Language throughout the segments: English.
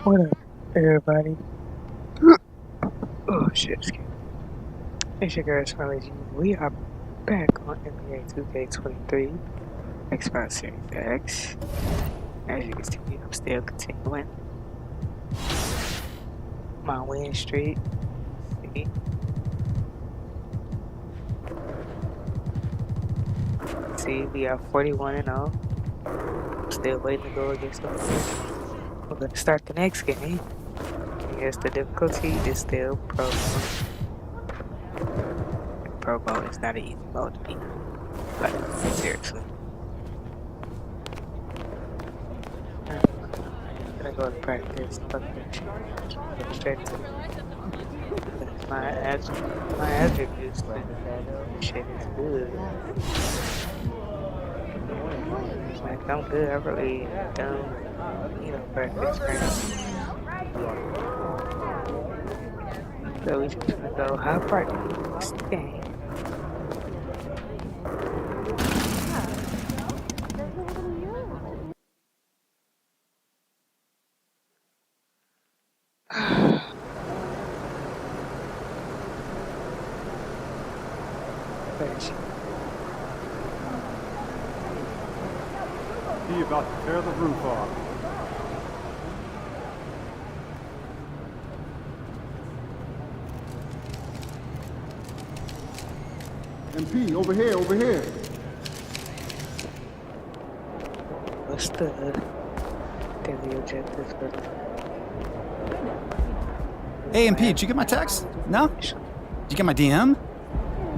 What up, everybody? Oh shit, excuse me. It's your girl Smiley G. We are back on NBA 2K23 Xbox Series X. As you can see, I'm still continuing my win streak. See, we are 41-0. I'm still waiting to go against the Bulls. We're gonna start the next game. Yes, the difficulty is still Pro Mode. Pro Mode is not an easy mode to beat. Like, seriously. I'm gonna go to practice. Fuck that shit. Go straight to my attributes. Shit is good. Like, I'm good. I really don't need no practice right now. So we just gonna go high practice game. He about to tear the roof off. MP, over here, over here. What's the daily objectives for the Hey, MP, did you get my text? No? Did you get my DM?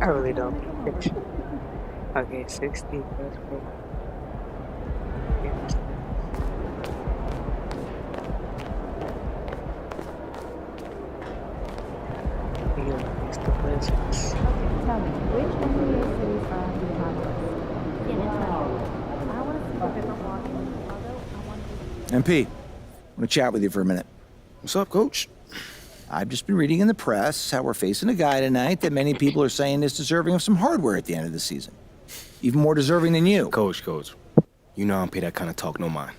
I really don't finish. Okay, 60. That's great. It's the Blazers. Tell me, which NBA series do you have? Yeah, I want to see if I'm walking. Although I want to. MP, I want to chat with you for a minute. What's up, Coach? I've just been reading in the press how we're facing a guy tonight that many people are saying is deserving of some hardware at the end of the season. Even more deserving than you. Coach. You know I don't pay that kind of talk no mind.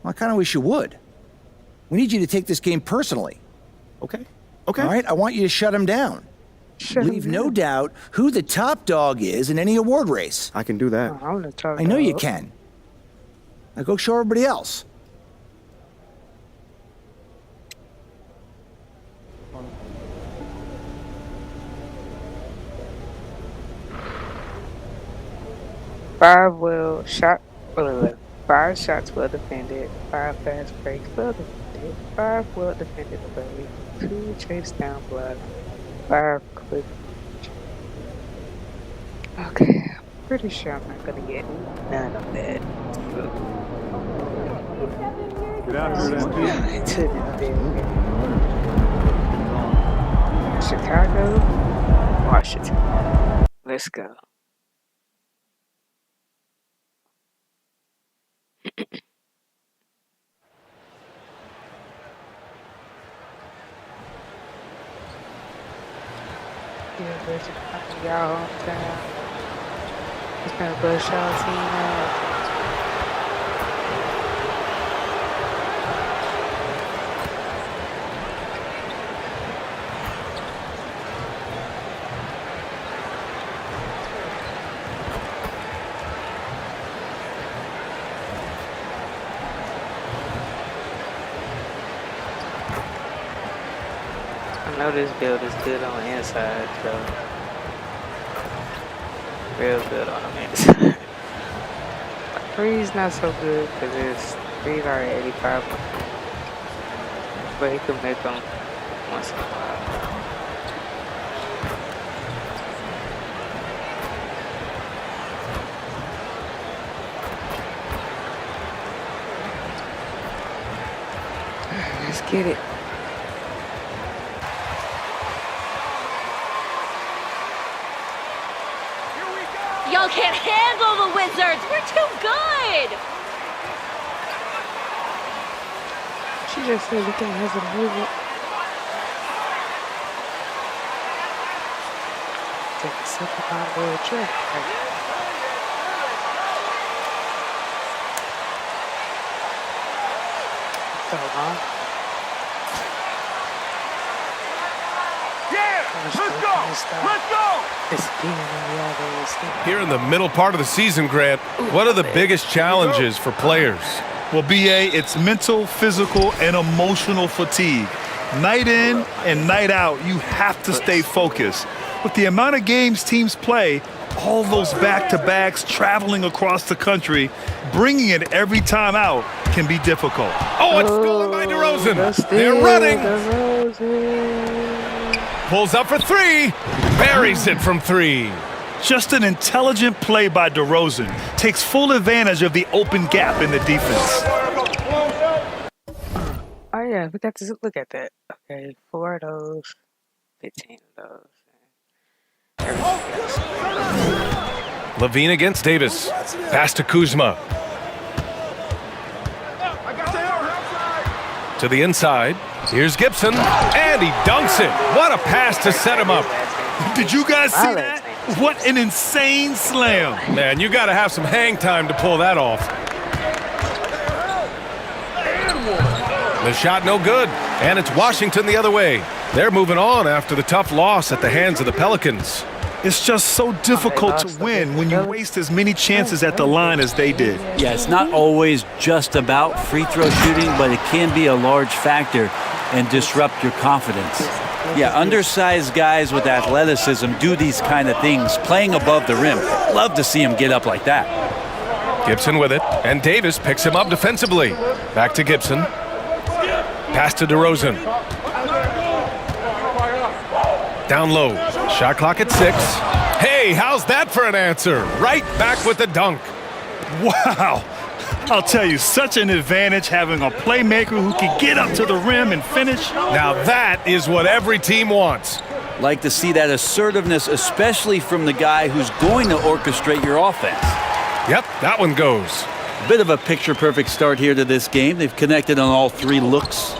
Well, I kind of wish you would. We need you to take this game personally. Okay. All right? I want you to shut him down. Leave no doubt who the top dog is in any award race. I can do that. I'm the top I know you dog. can. Now go show everybody else. Five shots well defended, 5 fast breaks well defended, 5 well defended plays, 2 chase down blocks, 5 quick. Okay, I'm pretty sure I'm not gonna get none of that. Get out here, MP. To this big. Chicago, Washington. Let's go. Yeah, but y'all hometown. It's gonna bust y'all team out. I know this build is good on the inside, so real good on the inside. Three's not so good because his threes are at 85, but he can make them once in a while. Let's get it. Y'all can't handle the Wizards. We're too good. She just said we can't have to move it. Take a second on the track. So long. Here in the middle part of the season, Grant, what are the biggest challenges for players? Well, BA, it's mental, physical, and emotional fatigue. Night in and night out, you have to stay focused. With the amount of games teams play, all those back-to-backs, traveling across the country, bringing it every time out can be difficult. Oh, it's stolen by DeRozan. They're running. Pulls up for three. Buries it from three. Just an intelligent play by DeRozan. Takes full advantage of the open gap in the defense. Oh yeah, we got to look at that. Okay, 4 of those, 15 of those. Levine against Davis. Pass to Kuzma. To the inside. Here's Gibson. And he dunks it. What a pass to set him up. Did you guys see that? What an insane slam. Man, you got to have some hang time to pull that off. The shot no good. And it's Washington the other way. They're moving on after the tough loss at the hands of the Pelicans. It's just so difficult to win when you waste as many chances at the line as they did. Yeah, it's not always just about free throw shooting, but it can be a large factor and disrupt your confidence. Yeah, undersized guys with athleticism do these kind of things, playing above the rim. Love to see him get up like that. Gibson with it, and Davis picks him up defensively. Back to Gibson. Pass to DeRozan. Down low. Shot clock at 6. Hey, how's that for an answer? Right back with the dunk. Wow. I'll tell you, such an advantage having a playmaker who can get up to the rim and finish. Now that is what every team wants. Like to see that assertiveness, especially from the guy who's going to orchestrate your offense. Yep, that one goes. A bit of a picture-perfect start here to this game. They've connected on all 3 looks.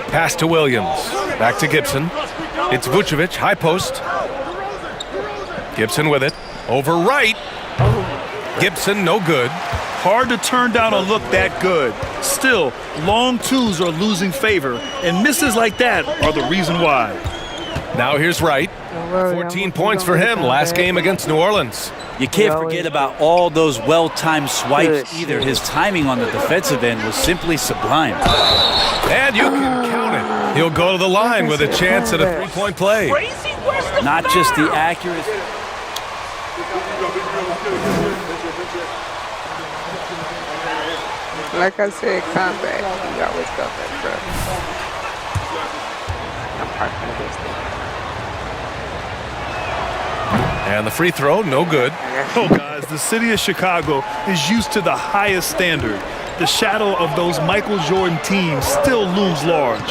Pass to Williams. Back to Gibson. It's Vucevic, high post. Gibson with it. Over right. Gibson, no good. Hard to turn down a look that good. Still, long twos are losing favor, and misses like that are the reason why. Now here's Wright. 14 points for him last game against New Orleans. You can't forget about all those well-timed swipes either. His timing on the defensive end was simply sublime. And you can count it. He'll go to the line with a chance at a 3-point play. Not just the accuracy. Like I said, combat. You always come back, bro. I'm parking this thing. And the free throw, no good. Oh, guys, the city of Chicago is used to the highest standard. The shadow of those Michael Jordan teams still looms large.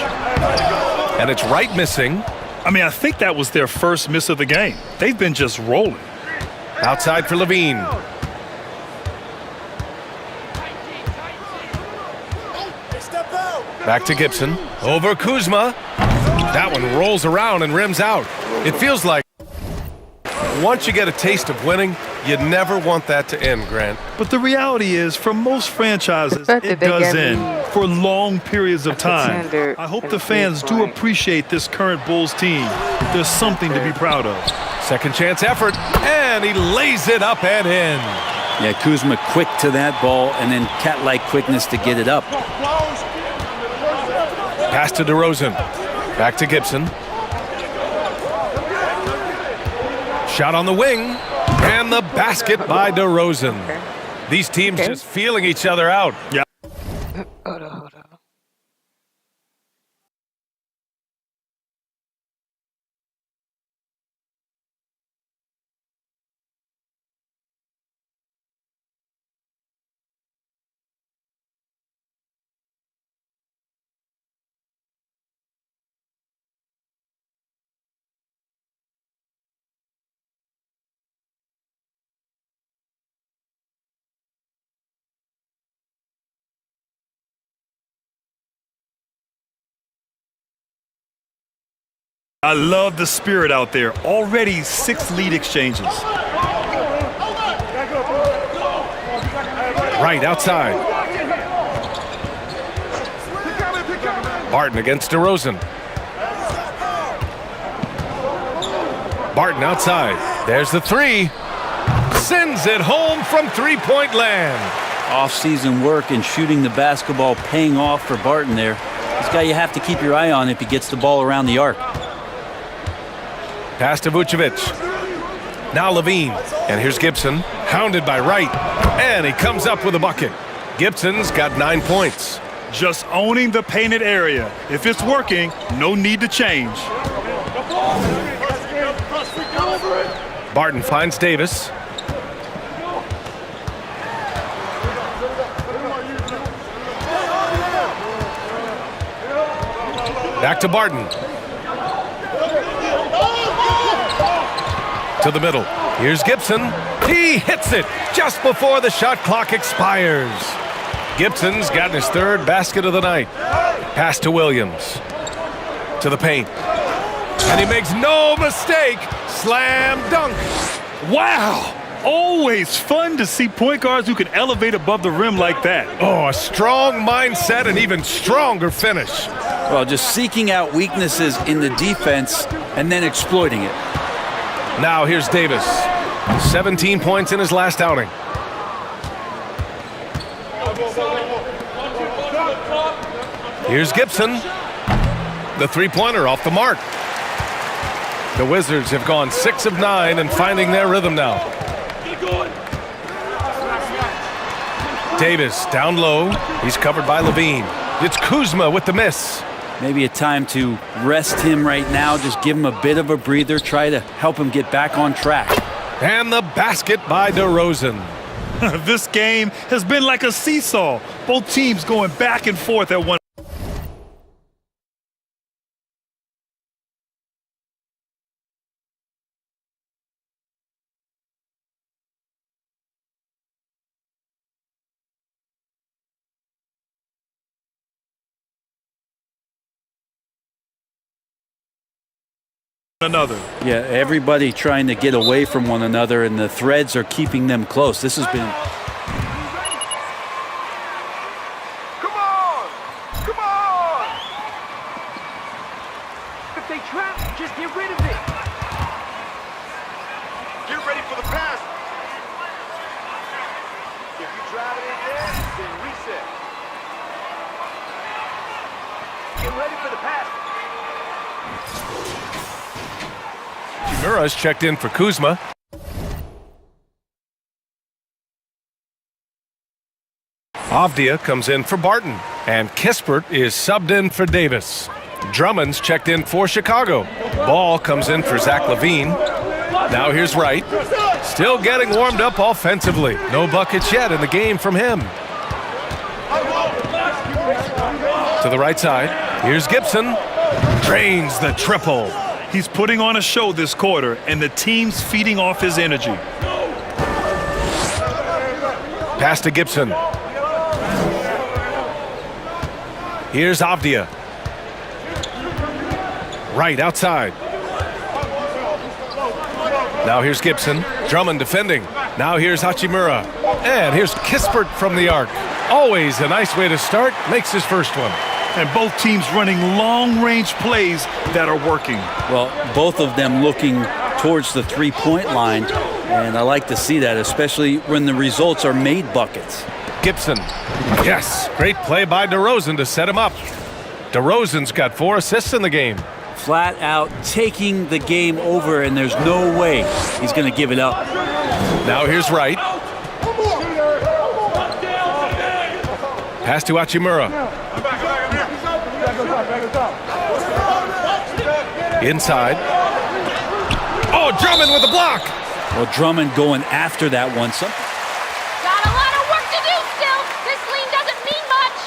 And it's Wright missing. I mean, I think that was their first miss of the game. They've been just rolling. Outside for Levine. Back to Gibson. Over Kuzma. That one rolls around and rims out. It feels like once you get a taste of winning, you never want that to end, Grant. But the reality is, for most franchises, it does end for long periods of time. I hope the fans do appreciate this current Bulls team. There's something to be proud of. Second chance effort, and he lays it up and in. Yeah, Kuzma quick to that ball, and then cat-like quickness to get it up. Pass to DeRozan. Back to Gibson. Shot on the wing, and the basket by DeRozan. These teams just feeling each other out. Yeah. Hold on. I love the spirit out there. Already 6 lead exchanges. Right outside. Barton against DeRozan. Barton outside. There's the three. Sends it home from three-point land. Off-season work and shooting the basketball paying off for Barton there. This guy you have to keep your eye on if he gets the ball around the arc. Pass to Vucevic. Now Levine. And here's Gibson. Hounded by Wright. And he comes up with a bucket. Gibson's got 9 points. Just owning the painted area. If it's working, no need to change. Barton finds Davis. Back to Barton. To the middle. Here's Gibson. He hits it just before the shot clock expires. Gibson's gotten his third basket of the night. Pass to Williams. To the paint. And he makes no mistake. Slam dunk. Wow! Always fun to see point guards who can elevate above the rim like that. Oh, a strong mindset and even stronger finish. Well, just seeking out weaknesses in the defense and then exploiting it. Now here's Davis. 17 points in his last outing. Here's Gibson. The three-pointer off the mark. The Wizards have gone 6 of 9 and finding their rhythm now. Davis down low. He's covered by Levine. It's Kuzma with the miss. Maybe a time to rest him right now. Just give him a bit of a breather. Try to help him get back on track. And the basket by DeRozan. This game has been like a seesaw. Both teams going back and forth at one. Another. Yeah, everybody trying to get away from one another, and the threads are keeping them close. This has been... Come on! Come on! If they trap, just get rid of it. Get ready for the pass. If you drive it in there, then reset. Get ready for the pass. Mura's checked in for Kuzma. Avdia comes in for Barton. And Kispert is subbed in for Davis. Drummond's checked in for Chicago. Ball comes in for Zach LaVine. Now here's Wright. Still getting warmed up offensively. No buckets yet in the game from him. To the right side. Here's Gibson. Drains the triple. He's putting on a show this quarter, and the team's feeding off his energy. Pass to Gibson. Here's Avdia. Right outside. Now here's Gibson. Drummond defending. Now here's Hachimura. And here's Kispert from the arc. Always a nice way to start. Makes his first one. And both teams running long-range plays that are working. Well, both of them looking towards the three-point line, and I like to see that, especially when the results are made buckets. Gibson. Yes, great play by DeRozan to set him up. DeRozan's got 4 assists in the game. Flat out taking the game over, and there's no way he's going to give it up. Now here's Wright. Pass to Hachimura. Inside. Oh, Drummond with a block. Well, Drummond going after that one. Got a lot of work to do still. This lead doesn't mean much.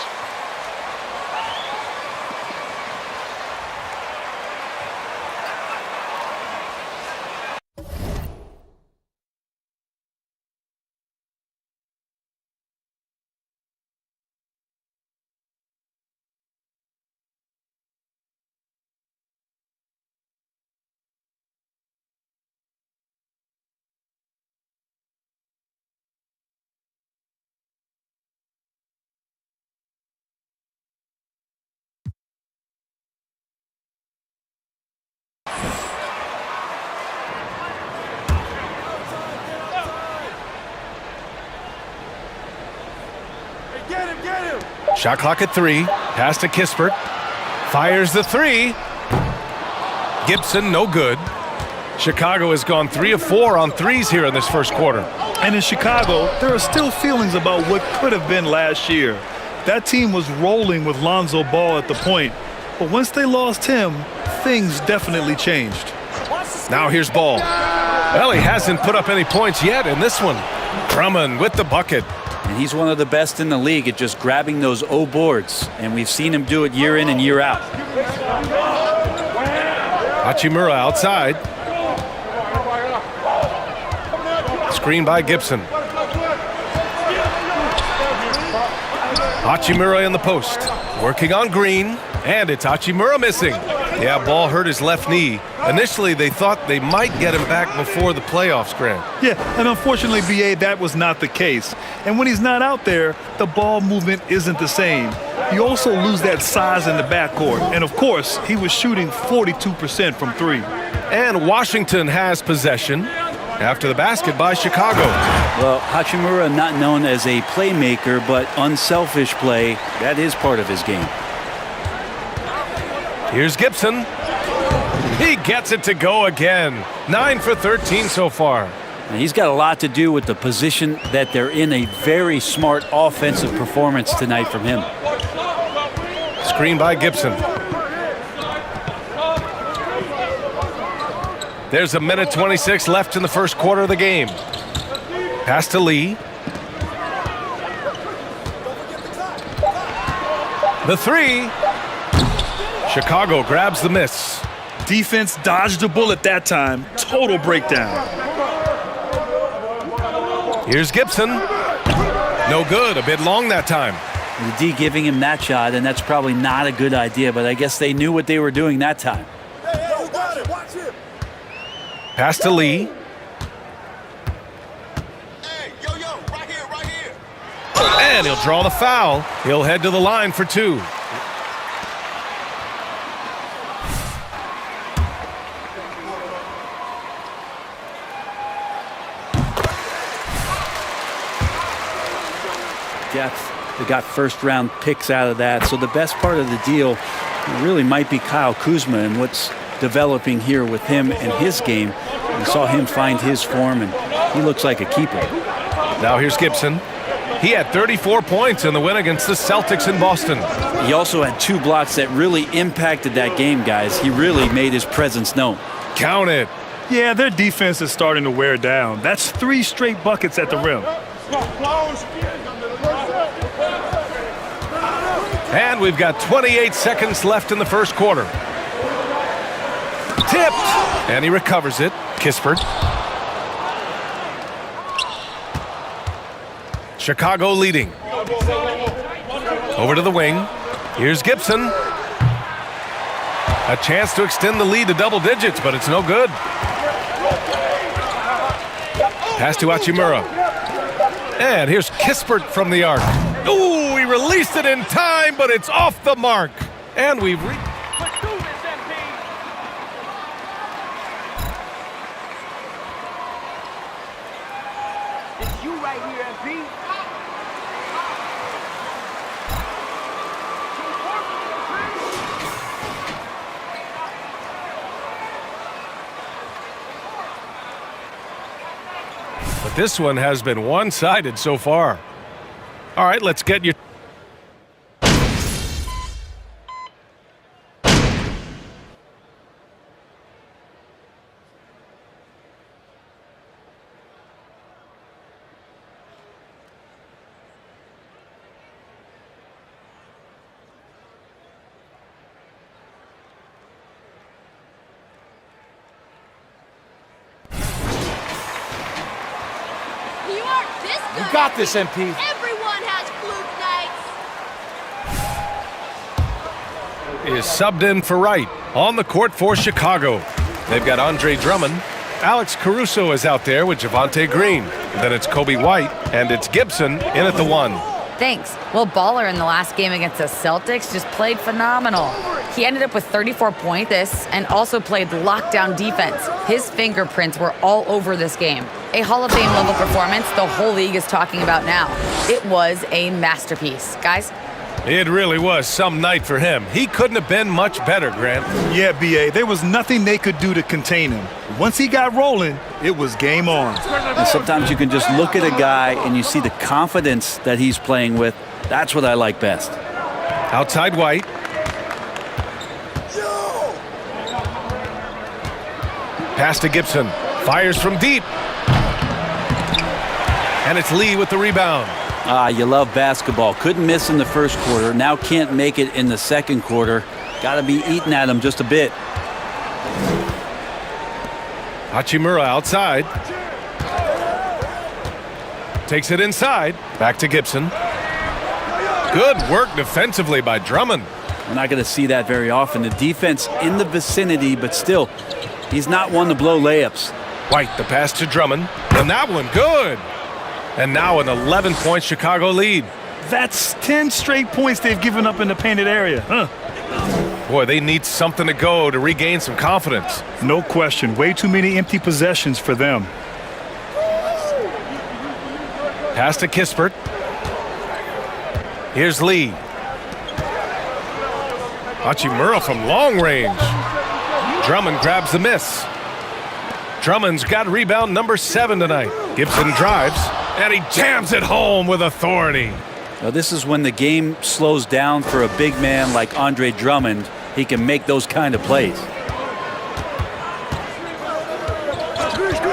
Shot clock at 3. Pass to Kispert. Fires the 3. Gibson, no good. Chicago has gone 3 of 4 on threes here in this first quarter. And in Chicago, there are still feelings about what could have been last year. That team was rolling with Lonzo Ball at the point. But once they lost him, things definitely changed. Now here's Ball. Well, he hasn't put up any points yet in this one. Drummond with the bucket. And he's one of the best in the league at just grabbing those O boards. And we've seen him do it year in and year out. Hachimura outside. Screen by Gibson. Hachimura in the post. Working on Green. And it's Hachimura missing. Yeah, Ball hurt his left knee. Initially, they thought they might get him back before the playoffs, Grant. Yeah, and unfortunately, B.A., that was not the case. And when he's not out there, the ball movement isn't the same. You also lose that size in the backcourt. And, of course, he was shooting 42% from 3. And Washington has possession after the basket by Chicago. Well, Hachimura not known as a playmaker, but unselfish play, that is part of his game. Here's Gibson. He gets it to go again. 9 for 13 so far. And he's got a lot to do with the position that they're in. A very smart offensive performance tonight from him. Screen by Gibson. There's a minute 26 left in the first quarter of the game. Pass to Lee. The 3. Chicago grabs the miss. Defense dodged a bullet that time. Total breakdown. Here's Gibson. No good. A bit long that time. The D giving him that shot, and that's probably not a good idea, but I guess they knew what they were doing that time. Pass to Lee. And he'll draw the foul. He'll head to the line for 2. Depth. They got first-round picks out of that. So the best part of the deal really might be Kyle Kuzma and what's developing here with him and his game. We saw him find his form, and he looks like a keeper. Now here's Gibson. He had 34 points in the win against the Celtics in Boston. He also had 2 blocks that really impacted that game, guys. He really made his presence known. Count it. Yeah, their defense is starting to wear down. That's 3 straight buckets at the rim. And we've got 28 seconds left in the first quarter. Tipped. And he recovers it. Kispert. Chicago leading. Over to the wing. Here's Gibson. A chance to extend the lead to double digits, but it's no good. Pass to Hachimura. And here's Kispert from the arc. Ooh, he released it in time, but it's off the mark. And we've reached. Let's do this, MP. It's you right here, MP. But this one has been one-sided so far. All right, let's get you. You aren't this good. You got this, MP. Everyone has fluke nights. Is subbed in for Wright. On the court for Chicago. They've got Andre Drummond. Alex Caruso is out there with Javonte Green. Then it's Kobe White, and it's Gibson in at the 1. Thanks. Well, Baller in the last game against the Celtics just played phenomenal. He ended up with 34 points and also played lockdown defense. His fingerprints were all over this game. A Hall of Fame level performance the whole league is talking about now. It was a masterpiece. Guys, It really was some night for him. He couldn't have been much better, Grant. Yeah, B.A., there was nothing they could do to contain him. Once he got rolling, it was game on. And sometimes you can just look at a guy and you see the confidence that he's playing with. That's what I like best. Outside White. Pass to Gibson. Fires from deep. And it's Lee with the rebound. You love basketball. Couldn't miss in the first quarter. Now can't make it in the second quarter. Got to be eating at him just a bit. Hachimura outside. Takes it inside. Back to Gibson. Good work defensively by Drummond. We're not going to see that very often. The defense in the vicinity, but still, he's not one to blow layups. White, the pass to Drummond. And that one, good. And now an 11-point Chicago lead. That's 10 straight points they've given up in the painted area, huh? Boy, they need something to go to regain some confidence. No question. Way too many empty possessions for them. Pass to Kispert. Here's Lee. Hachimura from long range. Drummond grabs the miss. Drummond's got rebound number 7 tonight. Gibson drives, and he jams it home with authority. Now, this is when the game slows down for a big man like Andre Drummond. He can make those kind of plays.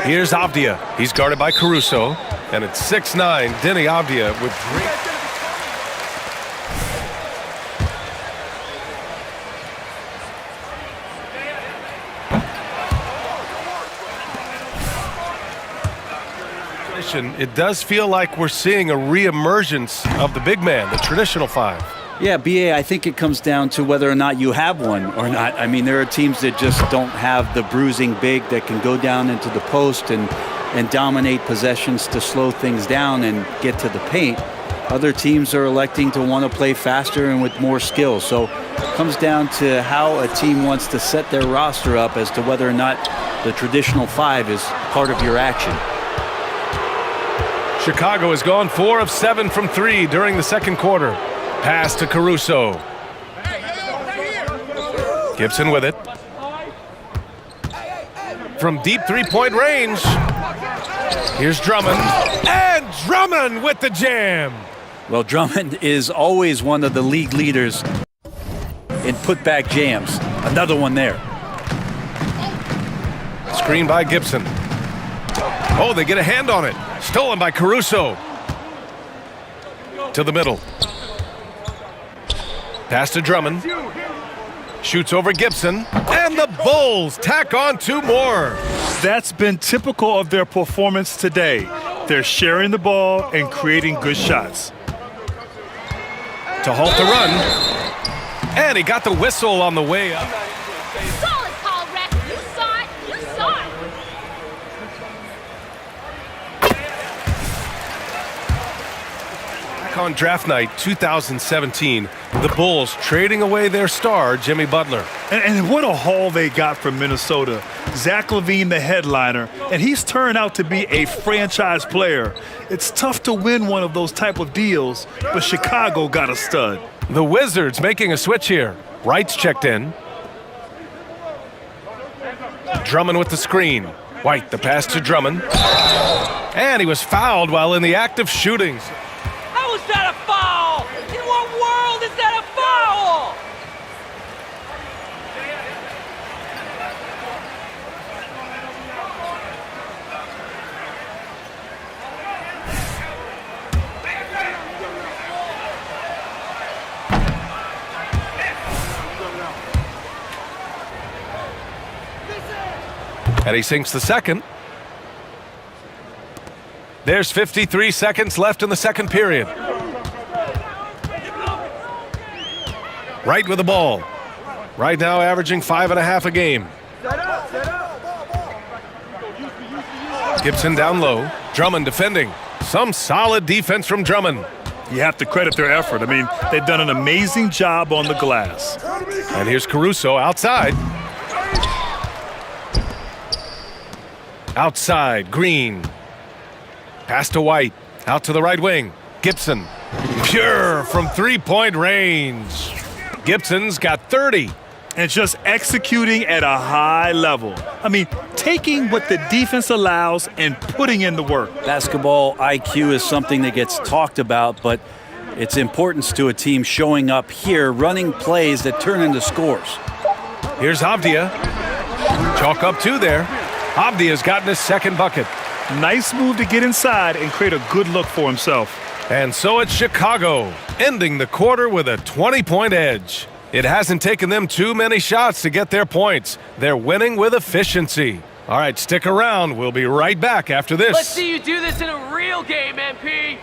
Here's Avdia. He's guarded by Caruso, and it's 6'9", Denny Avdia with great... It does feel like we're seeing a reemergence of the big man, the traditional 5. Yeah, BA, I think it comes down to whether or not you have one or not. I mean, there are teams that just don't have the bruising big that can go down into the post and dominate possessions to slow things down and get to the paint. Other teams are electing to want to play faster and with more skill. So it comes down to how a team wants to set their roster up as to whether or not the traditional 5 is part of your action. Chicago has gone 4 of 7 from 3 during the second quarter. Pass to Caruso. Gibson with it. From deep three-point range. Here's Drummond. And Drummond with the jam. Well, Drummond is always one of the league leaders in putback jams. Another one there. Screen by Gibson. Oh, they get a hand on it. Stolen by Caruso. To the middle. Pass to Drummond. Shoots over Gibson. And the Bulls tack on 2 more. That's been typical of their performance today. They're sharing the ball and creating good shots. To halt the run. And he got the whistle on the way up. Solid call, ref. You saw it. You saw it. Back on draft night 2017, the Bulls trading away their star, Jimmy Butler. And what a haul they got from Minnesota. Zach LaVine, the headliner, and he's turned out to be a franchise player. It's tough to win one of those type of deals, but Chicago got a stud. The Wizards making a switch here. Wright's checked in. Drummond with the screen. White, the pass to Drummond. And he was fouled while in the act of shooting. How is that a foul? In what world is that a foul? And he sinks the second. There's 53 seconds left in the second period. Wright with the ball. Right now averaging 5.5 a game. Gibson down low. Drummond defending. Some solid defense from Drummond. You have to credit their effort. I mean, they've done an amazing job on the glass. And here's Caruso outside. Outside, Green. Pass to White. Out to the right wing. Gibson Pure from three-point range. Gibson's got 30. And just executing at a high level. I mean, taking what the defense allows and putting in the work. Basketball IQ is something that gets talked about, but its importance to a team showing up here, running plays that turn into scores. Here's Avdia. Chalk up 2 there. Avdia's gotten his second bucket. Nice move to get inside and create a good look for himself. And so it's Chicago, ending the quarter with a 20-point edge. It hasn't taken them too many shots to get their points. They're winning with efficiency. All right, stick around. We'll be right back after this. Let's see you do this in a real game, MP.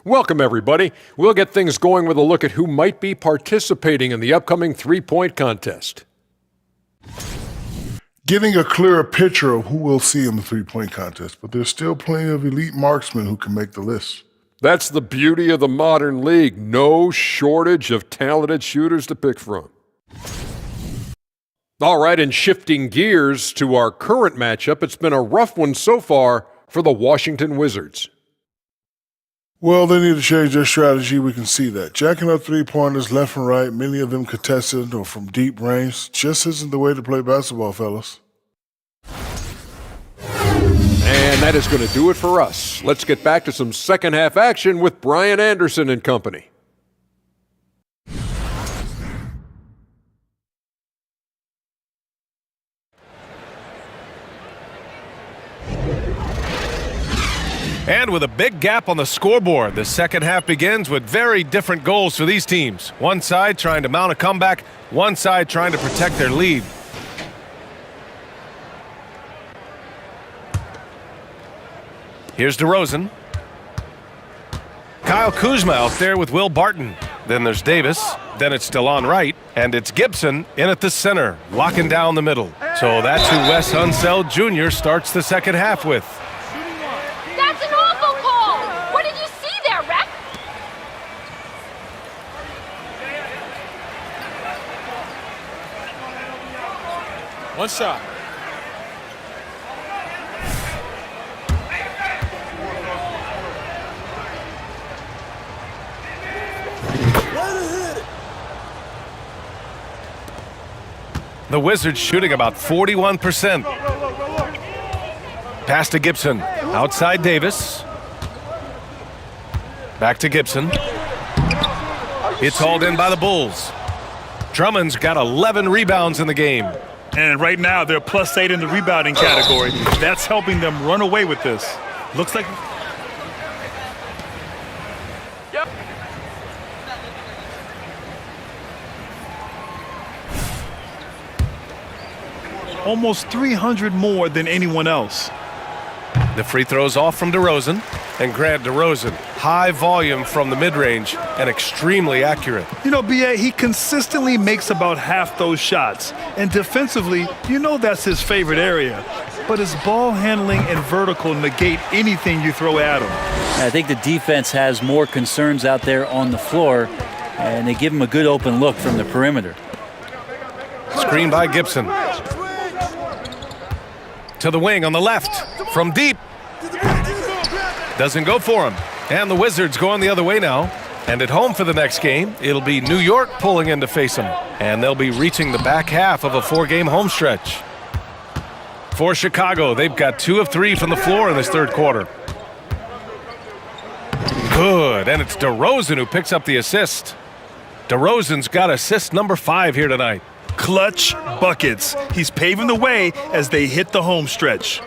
Welcome, everybody. We'll get things going with a look at who might be participating in the upcoming three-point contest. Getting a clearer picture of who we'll see in the three-point contest, but there's still plenty of elite marksmen who can make the list. That's the beauty of the modern league. No shortage of talented shooters to pick from. All right, and shifting gears to our current matchup, it's been a rough one so far for the Washington Wizards. Well, they need to change their strategy. We can see that. Jacking up three-pointers left and right, many of them contested or from deep range, just isn't the way to play basketball, fellas. And that is going to do it for us. Let's get back to some second-half action with Brian Anderson and company. And with a big gap on the scoreboard, the second half begins with very different goals for these teams. One side trying to mount a comeback, one side trying to protect their lead. Here's DeRozan. Kyle Kuzma out there with Will Barton. Then there's Davis. Then it's DeLon Wright. And it's Gibson in at the center, locking down the middle. So that's who Wes Unseld Jr. starts the second half with. That's an awful call! What did you see there, Ref? One shot. The Wizards shooting about 41%. Pass to Gibson. Outside Davis. Back to Gibson. It's hauled in by the Bulls. Drummond's got 11 rebounds in the game. And right now they're +8 in the rebounding category. That's helping them run away with this. Looks like... Yep. Almost 300 more than anyone else. The free throw's off from DeRozan. And Grant DeRozan, high volume from the mid-range and extremely accurate. You know, B.A., he consistently makes about half those shots. And defensively, you know that's his favorite area. But his ball handling and vertical negate anything you throw at him. I think the defense has more concerns out there on the floor, and they give him a good open look from the perimeter. Screen by Gibson. To the wing on the left. From deep. Doesn't go for him. And the Wizards going the other way now. And at home for the next game, it'll be New York pulling in to face them. And they'll be reaching the back half of a 4-game home stretch. For Chicago, they've got 2 of 3 from the floor in this third quarter. Good. And it's DeRozan who picks up the assist. DeRozan's got assist number 5 here tonight. Clutch buckets. He's paving the way as they hit the home stretch.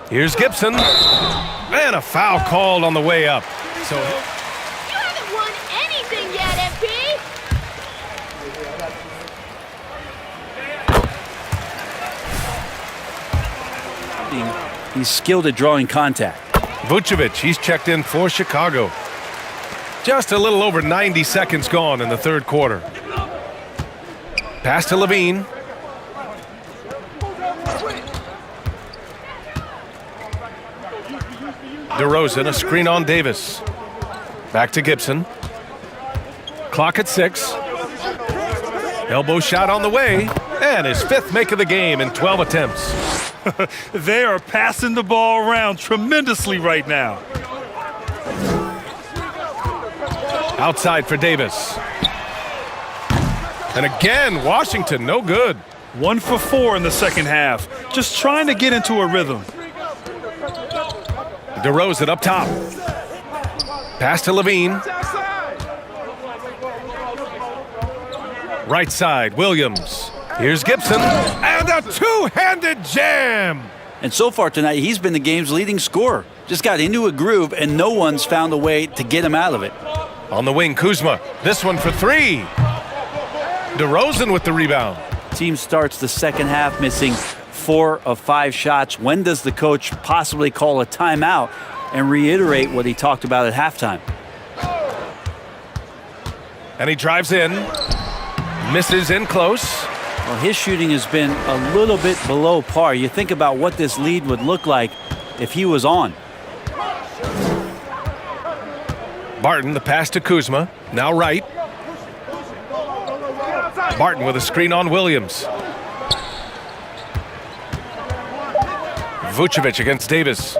Here's Gibson. And a foul called on the way up. So You haven't won anything yet, MP! He's skilled at drawing contact. Vucevic, he's checked in for Chicago. Just a little over 90 seconds gone in the third quarter. Pass to Levine. DeRozan, a screen on Davis. Back to Gibson. Clock at 6. Elbow shot on the way, and his 5th make of the game in 12 attempts. They are passing the ball around tremendously right now. Outside for Davis. And again, Washington, no good. 1 for 4 in the second half. Just trying to get into a rhythm. DeRozan up top. Pass to Levine. Right side, Williams. Here's Gibson. And a two-handed jam. And so far tonight, he's been the game's leading scorer. Just got into a groove, and no one's found a way to get him out of it. On the wing, Kuzma. This one for 3. DeRozan with the rebound. Team starts the second half missing 4 of 5 shots. When does the coach possibly call a timeout and reiterate what he talked about at halftime? And he drives in. Misses in close. Well, his shooting has been a little bit below par. You think about what this lead would look like if he was on. Barton, the pass to Kuzma. Now right. Barton with a screen on Williams. Vucevic against Davis.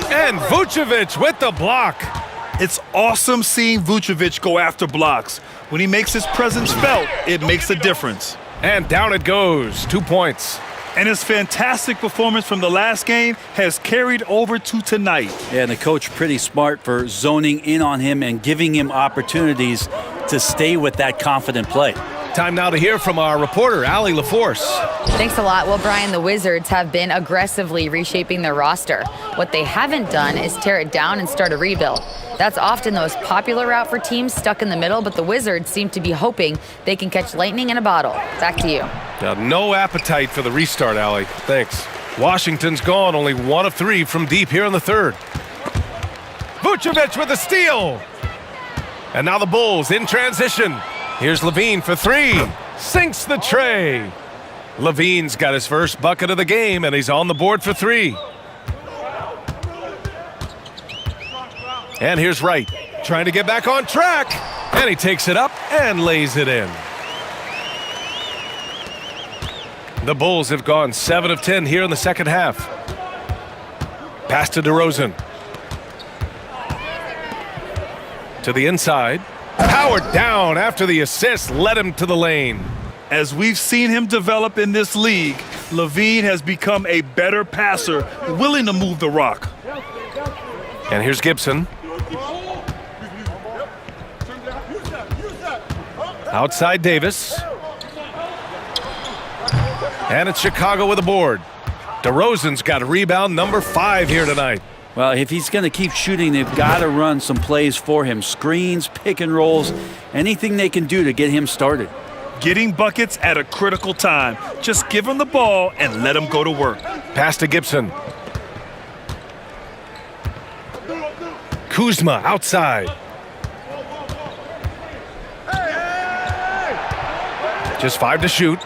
And Vucevic with the block. It's awesome seeing Vucevic go after blocks. When he makes his presence felt, it makes a difference. And down it goes. 2 points. And his fantastic performance from the last game has carried over to tonight. Yeah, and the coach pretty smart for zoning in on him and giving him opportunities to stay with that confident play. Time now to hear from our reporter, Allie LaForce. Thanks a lot. Well, Brian, the Wizards have been aggressively reshaping their roster. What they haven't done is tear it down and start a rebuild. That's often the most popular route for teams stuck in the middle, but the Wizards seem to be hoping they can catch lightning in a bottle. Back to you. No appetite for the restart, Allie. Thanks. Washington's gone, only 1 of 3 from deep here in the third. Vucevic with a steal. And now the Bulls in transition. Here's Levine for 3. Sinks the tray. Levine's got his first bucket of the game, and he's on the board for 3. And here's Wright, trying to get back on track. And he takes it up and lays it in. The Bulls have gone 7 of 10 here in the second half. Pass to DeRozan. To the inside. Powered down after the assist led him to the lane. As we've seen him develop in this league, Levine has become a better passer, willing to move the rock. And here's Gibson. Outside Davis. And it's Chicago with a board. DeRozan's got a rebound number 5 here tonight. Well, if he's going to keep shooting, they've got to run some plays for him. Screens, pick and rolls, anything they can do to get him started. Getting buckets at a critical time. Just give him the ball and let him go to work. Pass to Gibson. Kuzma outside. Just 5 to shoot.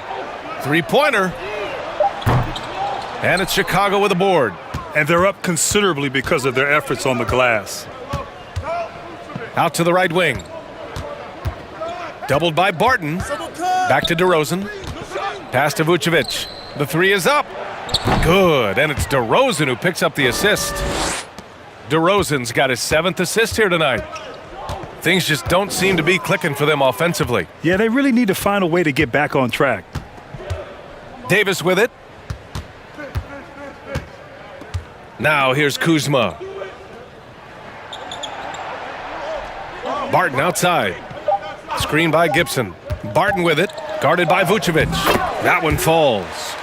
3-pointer. And it's Chicago with a board. And they're up considerably because of their efforts on the glass. Out to the right wing. Doubled by Barton. Back to DeRozan. Pass to Vucevic. The 3 is up. Good. And it's DeRozan who picks up the assist. DeRozan's got his 7th assist here tonight. Things just don't seem to be clicking for them offensively. Yeah, they really need to find a way to get back on track. Davis with it. Now here's Kuzma. Barton outside. Screen by Gibson. Barton with it. Guarded by Vucevic. That one falls.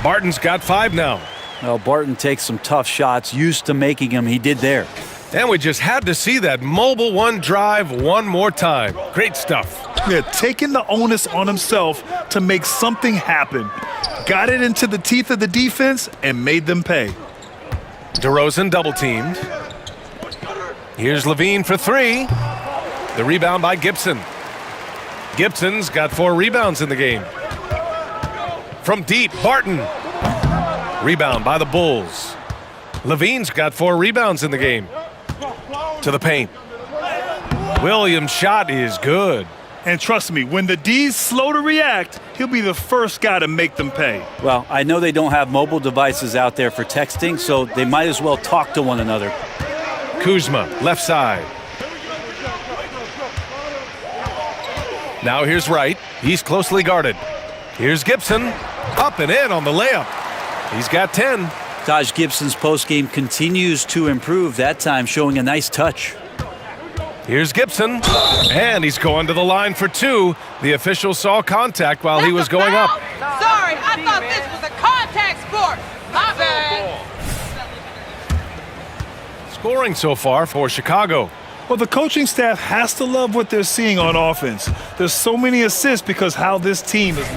Barton's got 5 now. Well, Barton takes some tough shots, used to making them. He did there. And we just had to see that mobile 1 drive one more time. Great stuff. Yeah, taking the onus on himself to make something happen. Got it into the teeth of the defense and made them pay. DeRozan double-teamed. Here's Levine for 3. The rebound by Gibson. Gibson's got 4 rebounds in the game. From deep, Barton. Rebound by the Bulls. Levine's got 4 rebounds in the game. To the paint. Williams' shot is good. And trust me, when the D's slow to react, he'll be the first guy to make them pay. Well, I know they don't have mobile devices out there for texting, so they might as well talk to one another. Kuzma, left side. Now here's Wright. He's closely guarded. Here's Gibson. Up and in on the layup. He's got 10. Taj Gibson's postgame continues to improve, that time showing a nice touch. Here's Gibson, and he's going to the line for 2. The official saw contact while he was going up. Sorry, I thought this was a contact sport. My bad. Scoring so far for Chicago. Well, the coaching staff has to love what they're seeing on offense. There's so many assists because how this team is.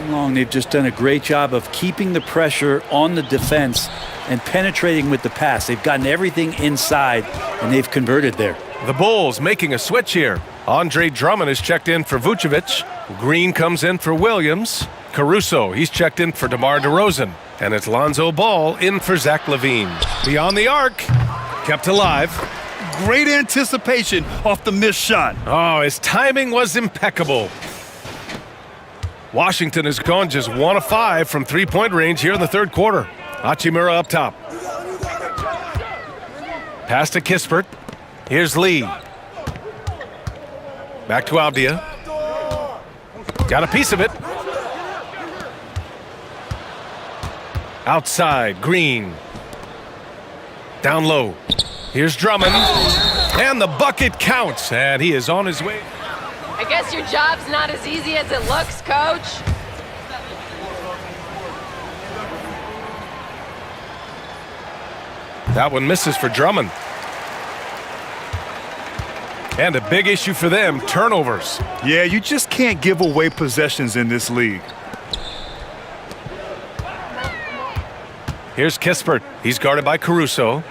Long, they've just done a great job of keeping the pressure on the defense and penetrating with the pass. They've gotten everything inside, and they've converted there. The Bulls making a switch here. Andre Drummond is checked in for Vucevic. Green comes in for Williams. Caruso, he's checked in for DeMar DeRozan. And it's Lonzo Ball in for Zach LaVine. Beyond the arc, kept alive. Great anticipation off the missed shot. Oh, his timing was impeccable. Washington has gone just 1 of 5 from three-point range here in the third quarter. Hachimura up top. Pass to Kispert. Here's Lee. Back to Avdia. Got a piece of it. Outside, Green. Down low. Here's Drummond. And the bucket counts. And he is on his way. I guess your job's not as easy as it looks, Coach. That one misses for Drummond. And a big issue for them, turnovers. Yeah, you just can't give away possessions in this league. Here's Kispert. He's guarded by Caruso.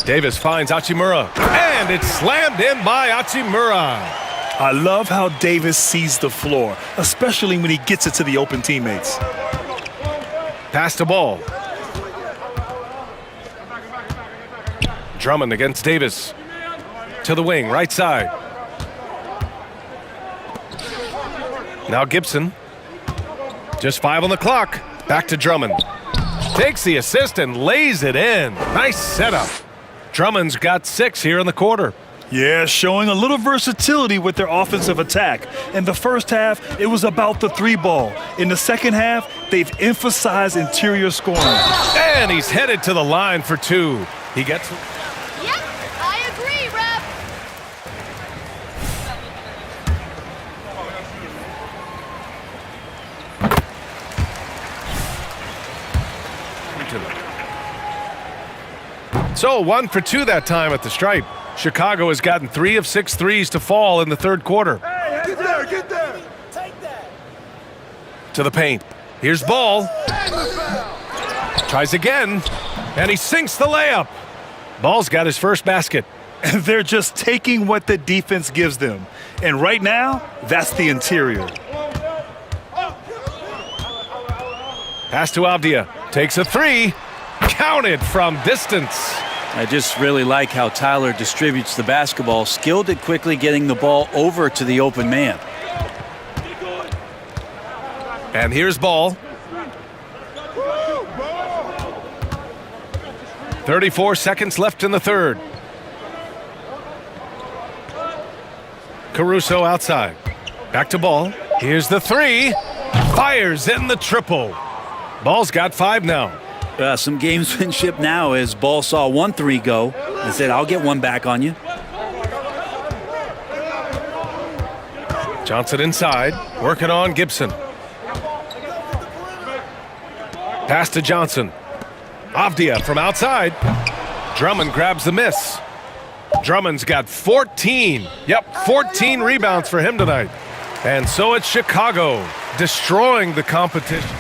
Davis finds Hachimura. And it's slammed in by Hachimura. I love how Davis sees the floor, especially when he gets it to the open teammates. Pass to Ball. Drummond against Davis. To the wing, right side. Now Gibson. Just 5 on the clock. Back to Drummond. Takes the assist and lays it in. Nice setup. Drummond's got 6 here in the quarter. Yeah, showing a little versatility with their offensive attack. In the first half, it was about the 3-ball. In the second half, they've emphasized interior scoring. And he's headed to the line for 2. He gets... Yep, I agree, Rep. So 1 for 2 that time at the stripe. Chicago has gotten 3 of 6 threes to fall in the third quarter. Get there, get there. Take that. To the paint. Here's Ball. Tries again, and he sinks the layup. Ball's got his first basket. And they're just taking what the defense gives them. And right now, that's the interior. Pass to Avdia. Takes a 3. Counted from distance. I just really like how Tyler distributes the basketball, skilled at quickly getting the ball over to the open man. And here's Ball. 34 seconds left in the third. Caruso outside. Back to Ball. Here's the 3. Fires in the triple. Ball's got 5 now. Some gamesmanship now as Ball saw 1 3 go and said, I'll get 1 back on you. Johnson inside, working on Gibson. Pass to Johnson. Avdia from outside. Drummond grabs the miss. Drummond's got 14. Yep, 14 rebounds for him tonight. And so it's Chicago destroying the competition.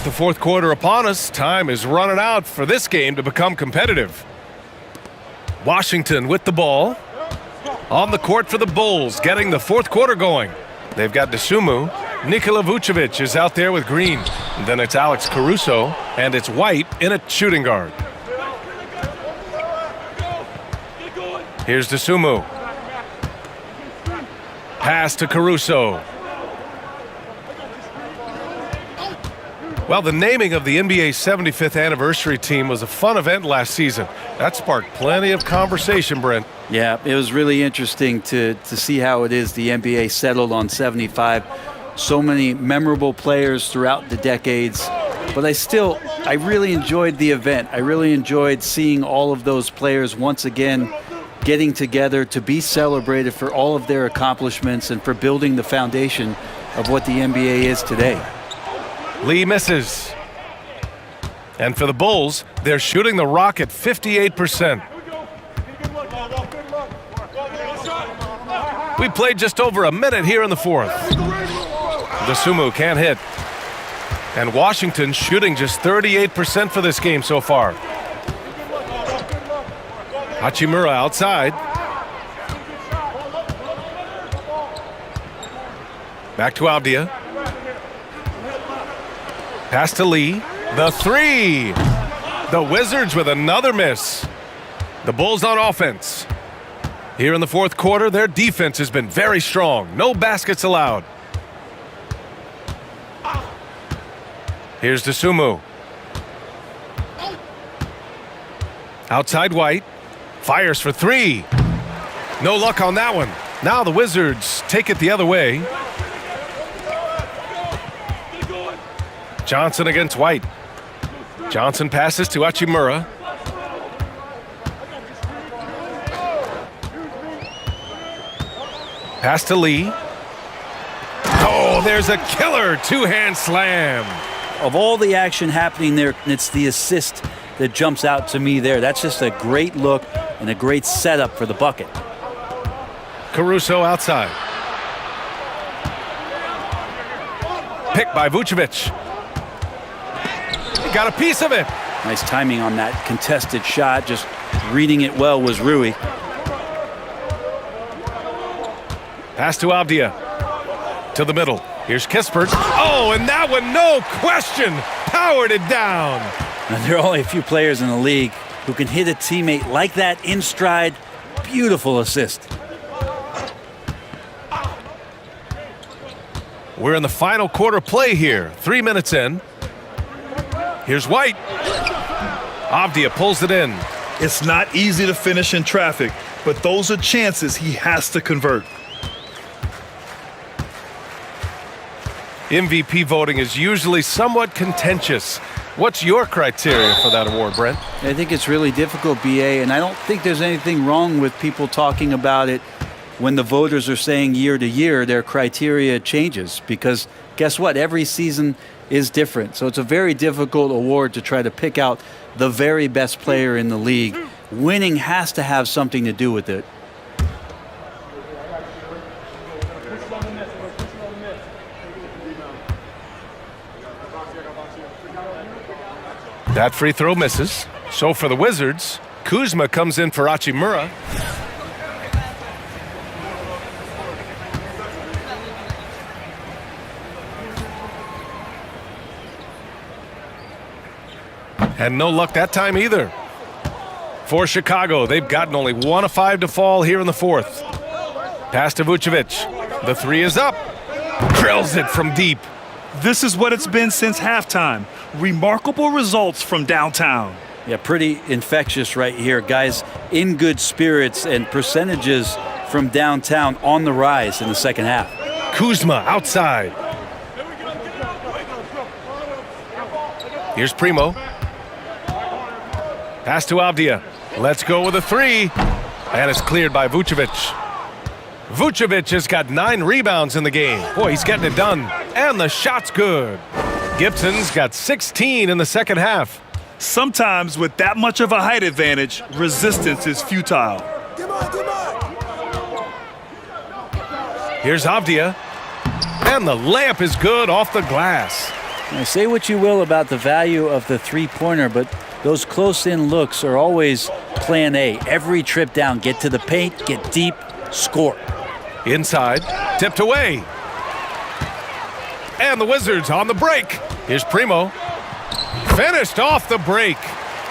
With the fourth quarter upon us, time is running out for this game to become competitive. Washington with the ball. On the court for the Bulls, getting the fourth quarter going. They've got Dosunmu. Nikola Vucevic is out there with Green. And then it's Alex Caruso, and it's White in a shooting guard. Here's Dosunmu. Pass to Caruso. Well, the naming of the NBA's 75th anniversary team was a fun event last season. That sparked plenty of conversation, Brent. Yeah, it was really interesting to see how it is the NBA settled on 75. So many memorable players throughout the decades. But I really enjoyed the event. I really enjoyed seeing all of those players once again getting together to be celebrated for all of their accomplishments and for building the foundation of what the NBA is today. Lee misses. And for the Bulls, they're shooting the rock at 58%. We played just over a minute here in the fourth. Dosunmu can't hit. And Washington shooting just 38% for this game so far. Hachimura outside. Back to Avdia. Pass to Lee. The three. The Wizards with another miss. The Bulls on offense. Here in the fourth quarter, their defense has been very strong. No baskets allowed. Here's Dosunmu. Outside White. Fires for three. No luck on that one. Now the Wizards take it the other way. Johnson against White. Johnson passes to Hachimura. Pass to Lee. Oh, there's a killer two-hand slam. Of all the action happening there, it's the assist that jumps out to me there. That's just a great look and a great setup for the bucket. Caruso outside. Picked by Vucevic. He got a piece of it. Nice timing on that contested shot. Just reading it well was Rui. Pass to Avdia. To the middle. Here's Kispert. Oh, and that one, no question, powered it down. Now, there are only a few players in the league who can hit a teammate like that in stride. Beautiful assist. We're in the final quarter play here. 3 minutes in. Here's White. Avdia pulls it in. It's not easy to finish in traffic, but those are chances he has to convert. MVP voting is usually somewhat contentious. What's your criteria for that award, Brent? I think it's really difficult, BA, and I don't think there's anything wrong with people talking about it when the voters are saying year to year their criteria changes, because guess what? Every season is different. So it's a very difficult award to try to pick out the very best player in the league. Winning has to have something to do with it. That free throw misses. So for the Wizards, Kuzma comes in for Hachimura. And no luck that time either. For Chicago, they've gotten only 1 of 5 to fall here in the fourth. Pass to Vucevic. The three is up. Drills it from deep. This is what it's been since halftime. Remarkable results from downtown. Yeah, pretty infectious right here. Guys in good spirits and percentages from downtown on the rise in the second half. Kuzma outside. Here's Primo. Pass to Avdia. Let's go with a three. And it's cleared by Vucevic. Vucevic has got 9 rebounds in the game. Boy, he's getting it done. And the shot's good. Gibson's got 16 in the second half. Sometimes with that much of a height advantage, resistance is futile. Here's Avdia. And the layup is good off the glass. Now, say what you will about the value of the three-pointer, but those close-in looks are always plan A. Every trip down, get to the paint, get deep, score. Inside, tipped away. And the Wizards on the break. Here's Primo. Finished off the break.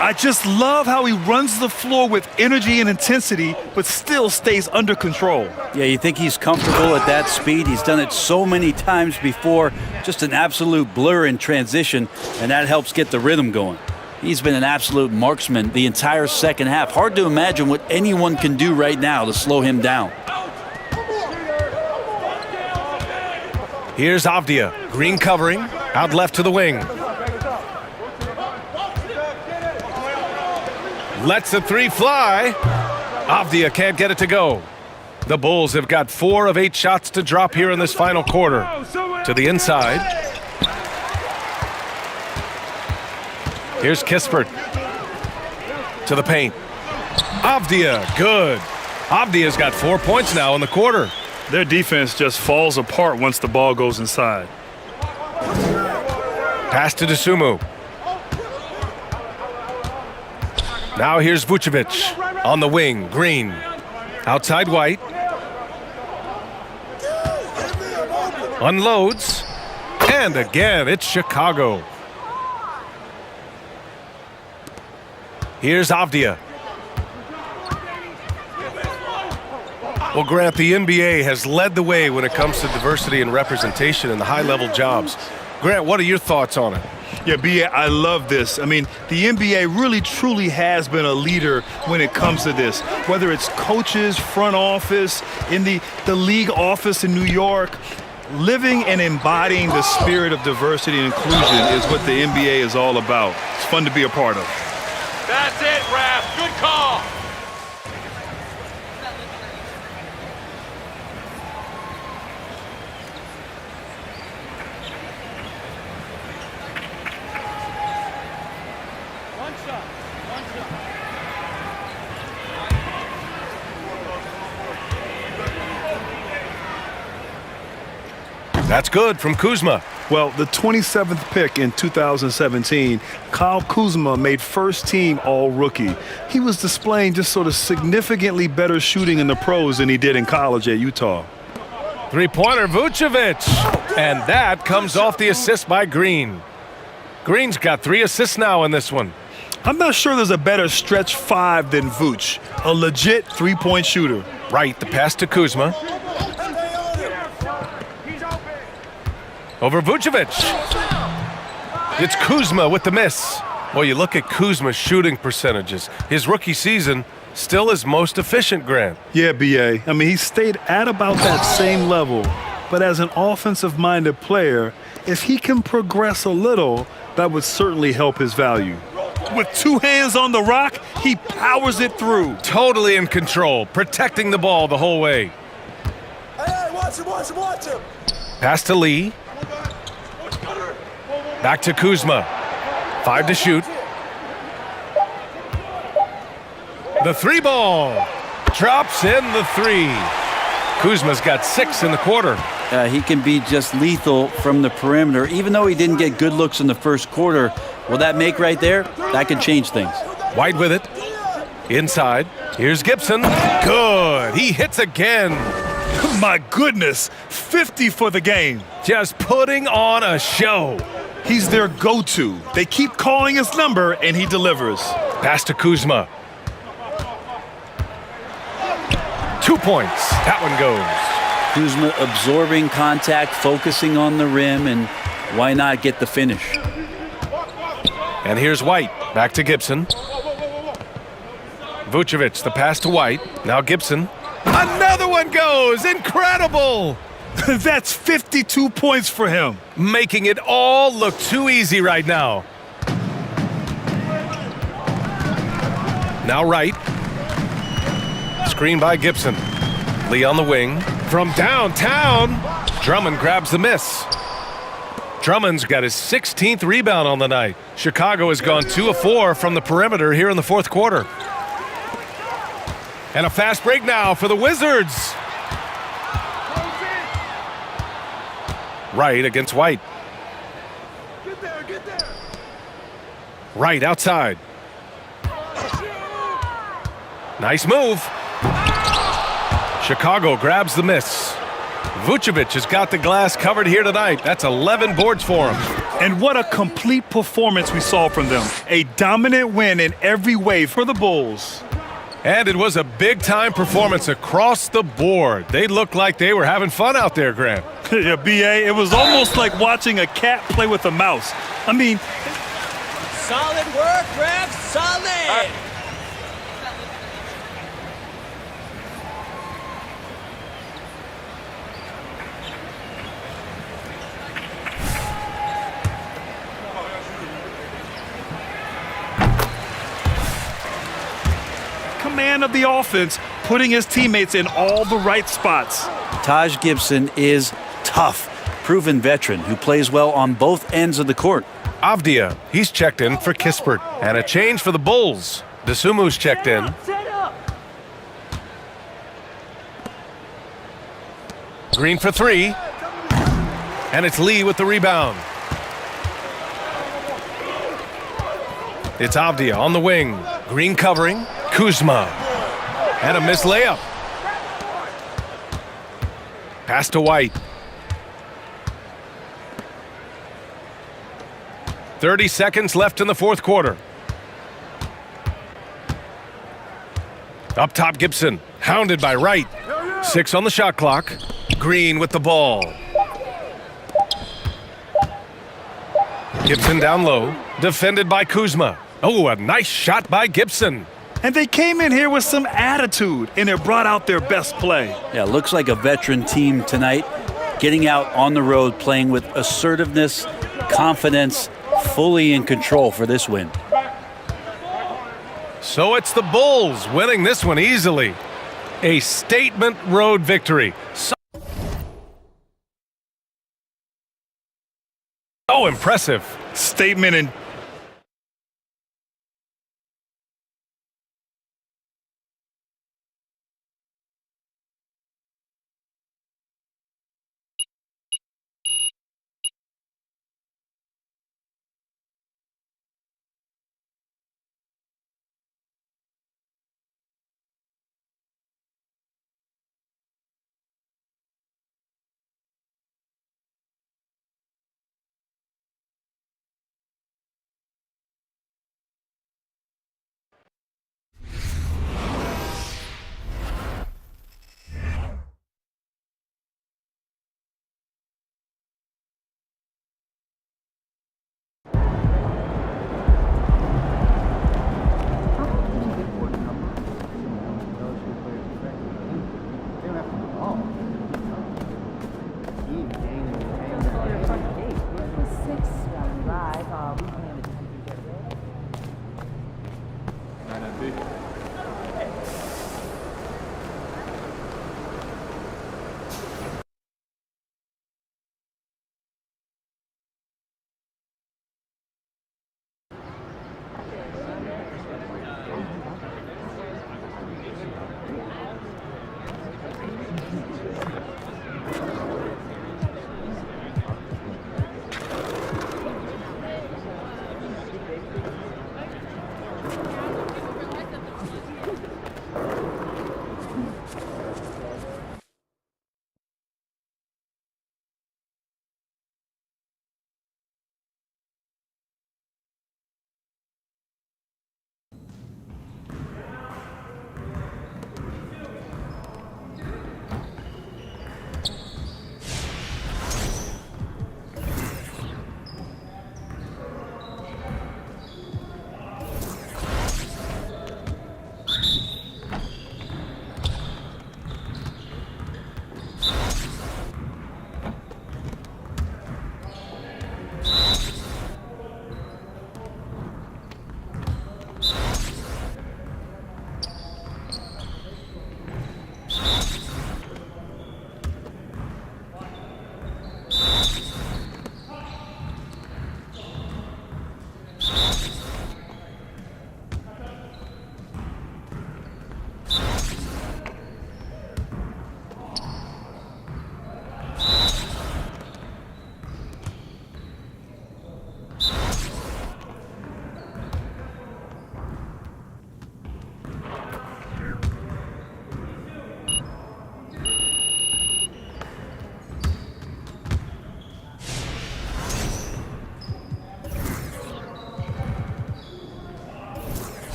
I just love how he runs the floor with energy and intensity, but still stays under control. Yeah, you think he's comfortable at that speed? He's done it so many times before. Just an absolute blur in transition, and that helps get the rhythm going. He's been an absolute marksman the entire second half. Hard to imagine what anyone can do right now to slow him down. Here's Avdia. Green covering. Out left to the wing. Lets the three fly. Avdia can't get it to go. The Bulls have got 4 of 8 shots to drop here in this final quarter. To the inside. Here's Kispert. To the paint. Avdia, good. Avdia's got 4 points now in the quarter. Their defense just falls apart once the ball goes inside. Pass to Dosunmu. Now here's Vucevic on the wing. Green. Outside White. Unloads. And again, it's Chicago. Here's Avdia. Well, Grant, the NBA has led the way when it comes to diversity and representation in the high-level jobs. Grant, what are your thoughts on it? Yeah, B.A., I love this. I mean, the NBA really, truly has been a leader when it comes to this. Whether it's coaches, front office, in the league office in New York, living and embodying the spirit of diversity and inclusion is what the NBA is all about. It's fun to be a part of. That's it, Raph. Good call. That's good from Kuzma. Well, the 27th pick in 2017, Kyle Kuzma made first-team All-Rookie. He was displaying just sort of significantly better shooting in the pros than he did in college at Utah. Three-pointer, Vucevic. And that comes off the assist by Green. Green's got 3 assists now in this one. I'm not sure there's a better stretch 5 than Vooch, a legit three-point shooter. Right, the pass to Kuzma. Over Vucevic. It's Kuzma with the miss. Well, you look at Kuzma's shooting percentages. His rookie season, still his most efficient, Grant. Yeah, B.A. I mean, he stayed at about that same level. But as an offensive-minded player, if he can progress a little, that would certainly help his value. With 2 hands on the rock, he powers it through. Totally in control, protecting the ball the whole way. Hey, watch him. Pass to Lee. Back to Kuzma. 5 to shoot. The 3 ball. Drops in the 3. Kuzma's got 6 in the quarter. He can be just lethal from the perimeter. Even though he didn't get good looks in the first quarter, will that make right there? That can change things. White with it. Inside. Here's Gibson. Good. He hits again. My goodness. 50 for the game. Just putting on a show. He's their go-to. They keep calling his number, and he delivers. Pass to Kuzma. 2 points. That one goes. Kuzma absorbing contact, focusing on the rim, and why not get the finish? And here's White. Back to Gibson. Vucevic, the pass to White. Now Gibson. Another one goes. Incredible. That's 52 points for him. Making it all look too easy right now. Now Wright. Screen by Gibson. Lee on the wing. From downtown, Drummond grabs the miss. Drummond's got his 16th rebound on the night. Chicago has gone 2 of 4 from the perimeter here in the fourth quarter. And a fast break now for the Wizards. Wright against White. Right outside. Nice move. Chicago grabs the miss. Vucevic has got the glass covered here tonight. That's 11 boards for him. And what a complete performance we saw from them. A dominant win in every way for the Bulls. And it was a big-time performance across the board. They looked like they were having fun out there, Grant. Yeah, B.A., it was almost like watching a cat play with a mouse. I mean... Solid work, refs. Solid. Command of the offense, putting his teammates in all the right spots. Taj Gibson is tough, proven veteran who plays well on both ends of the court. Avdia, he's checked in for Kispert. And a change for the Bulls. Desumu's checked in. Green for three. And it's Lee with the rebound. It's Avdia on the wing. Green covering. Kuzma. And a missed layup. Pass to White. 30 seconds left in the fourth quarter. Up top, Gibson. Hounded by Wright. 6 on the shot clock. Green with the ball. Gibson down low. Defended by Kuzma. Oh, a nice shot by Gibson. And they came in here with some attitude, and it brought out their best play. Yeah, looks like a veteran team tonight, getting out on the road, playing with assertiveness, confidence, fully in control for this win. So it's the Bulls winning this one easily. A statement road victory. So impressive. Statement in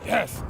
Yes.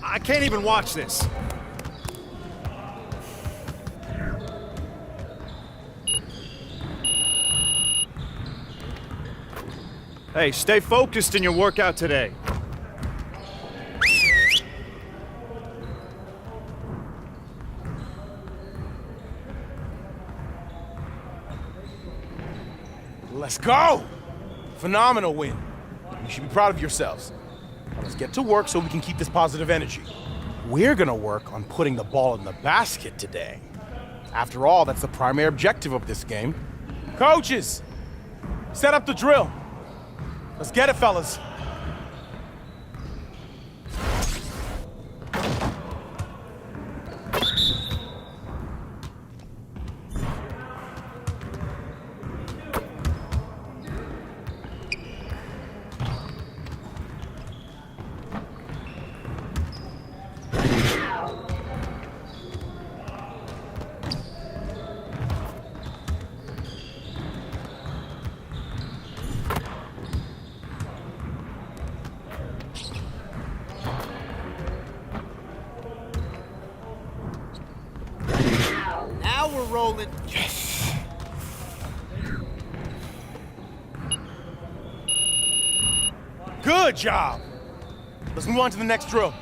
I can't even watch this. Hey, stay focused in your workout today. Let's go! Phenomenal win. You should be proud of yourselves. Now let's get to work so we can keep this positive energy. We're gonna work on putting the ball in the basket today. After all, that's the primary objective of this game. Coaches, set up the drill. Let's get it, fellas. Now we're rolling. Yes! Good job! Let's move on to the next drill.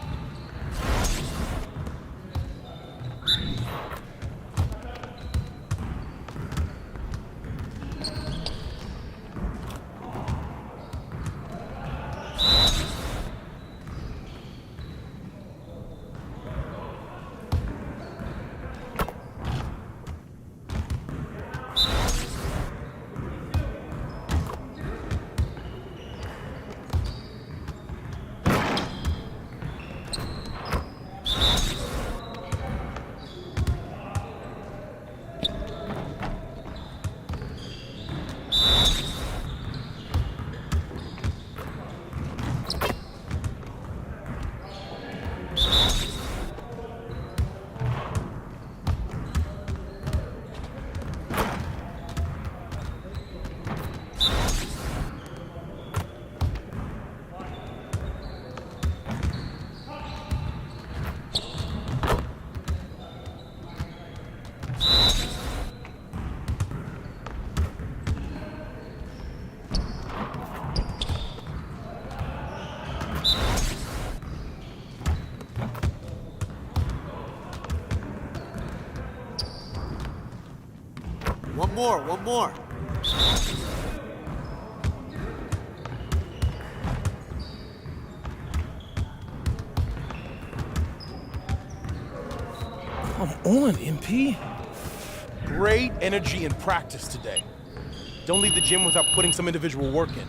one more. Come on, MP. Great energy in practice today. Don't leave the gym without putting some individual work in.